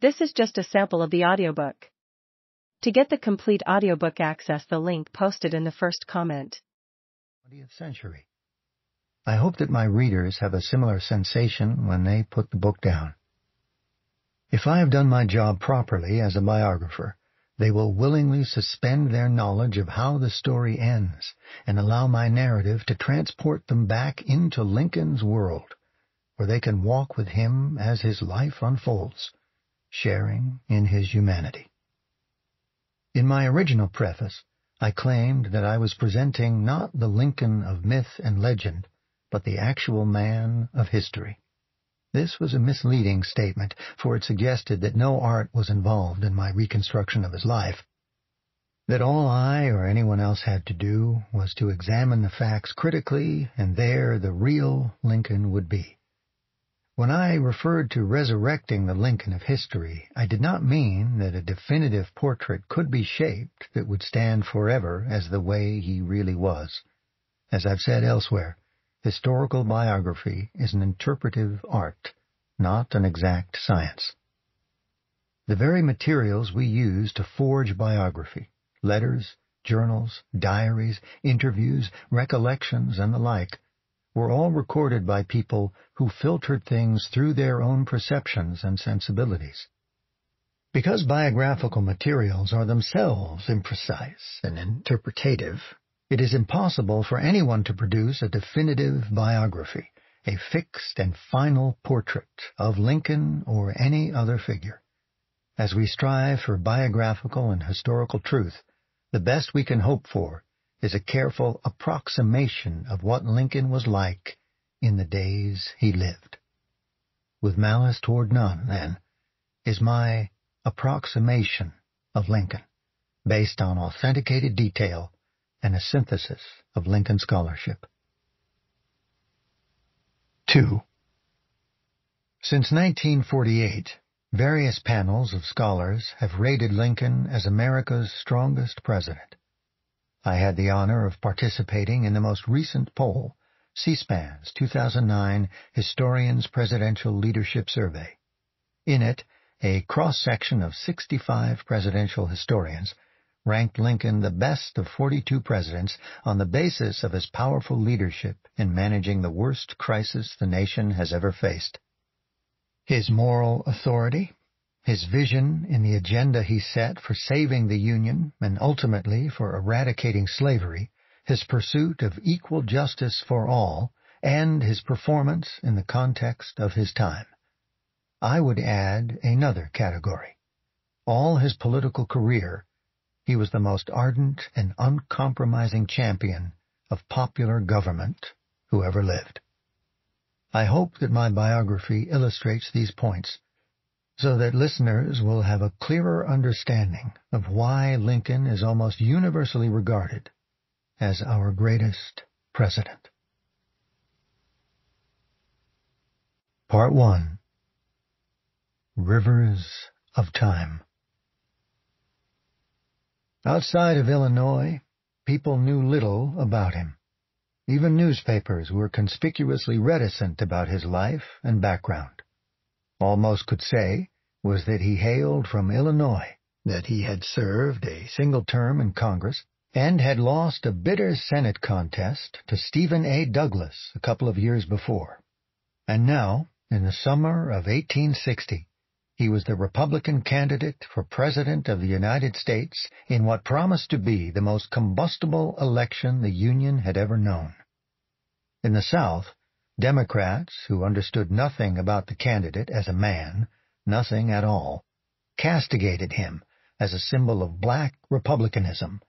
This is just a sample of the audiobook. To get the complete audiobook, access the link posted in the first comment. 20th century. I hope that my readers have a similar sensation when they put the book down. If I have done my job properly as a biographer, they will willingly suspend their knowledge of how the story ends and allow my narrative to transport them back into Lincoln's world, where they can walk with him as his life unfolds, sharing in his humanity. In my original preface, I claimed that I was presenting not the Lincoln of myth and legend, but the actual man of history. This was a misleading statement, for it suggested that no art was involved in my reconstruction of his life, that all I or anyone else had to do was to examine the facts critically, and there the real Lincoln would be. When I referred to resurrecting the Lincoln of history, I did not mean that a definitive portrait could be shaped that would stand forever as the way he really was. As I've said elsewhere, historical biography is an interpretive art, not an exact science. The very materials we use to forge biography, letters, journals, diaries, interviews, recollections, and the like, were all recorded by people who filtered things through their own perceptions and sensibilities. Because biographical materials are themselves imprecise and interpretative, it is impossible for anyone to produce a definitive biography, a fixed and final portrait of Lincoln or any other figure. As we strive for biographical and historical truth, the best we can hope for is a careful approximation of what Lincoln was like in the days he lived. With Malice Toward None, then, is my approximation of Lincoln, based on authenticated detail and a synthesis of Lincoln scholarship. 2. Since 1948, various panels of scholars have rated Lincoln as America's strongest president. I had the honor of participating in the most recent poll, C-SPAN's 2009 Historians Presidential Leadership Survey. In it, a cross-section of 65 presidential historians ranked Lincoln the best of 42 presidents on the basis of his powerful leadership in managing the worst crisis the nation has ever faced. His moral authority, his vision in the agenda he set for saving the Union and ultimately for eradicating slavery, his pursuit of equal justice for all, and his performance in the context of his time. I would add another category. All his political career, he was the most ardent and uncompromising champion of popular government who ever lived. I hope that my biography illustrates these points, so that listeners will have a clearer understanding of why Lincoln is almost universally regarded as our greatest president. Part 1. Rivers of Time. Outside of Illinois, people knew little about him. Even newspapers were conspicuously reticent about his life and background. All most could say was that he hailed from Illinois, that he had served a single term in Congress, and had lost a bitter Senate contest to Stephen A. Douglas a couple of years before. And now, in the summer of 1860, he was the Republican candidate for President of the United States in what promised to be the most combustible election the Union had ever known. In the South, Democrats, who understood nothing about the candidate as a man, nothing at all, castigated him as a symbol of black republicanism,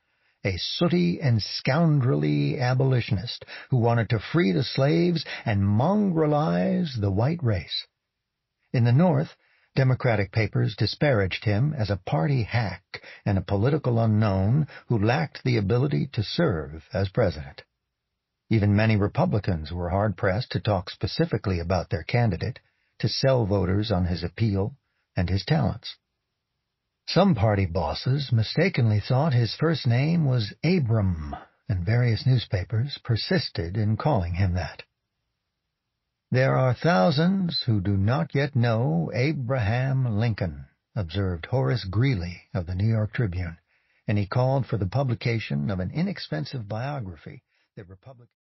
a sooty and scoundrelly abolitionist who wanted to free the slaves and mongrelize the white race. In the North, Democratic papers disparaged him as a party hack and a political unknown who lacked the ability to serve as president. Even many Republicans were hard-pressed to talk specifically about their candidate, to sell voters on his appeal and his talents. Some party bosses mistakenly thought his first name was Abram, and various newspapers persisted in calling him that. There are thousands who do not yet know Abraham Lincoln, observed Horace Greeley of the New York Tribune, and he called for the publication of an inexpensive biography that Republican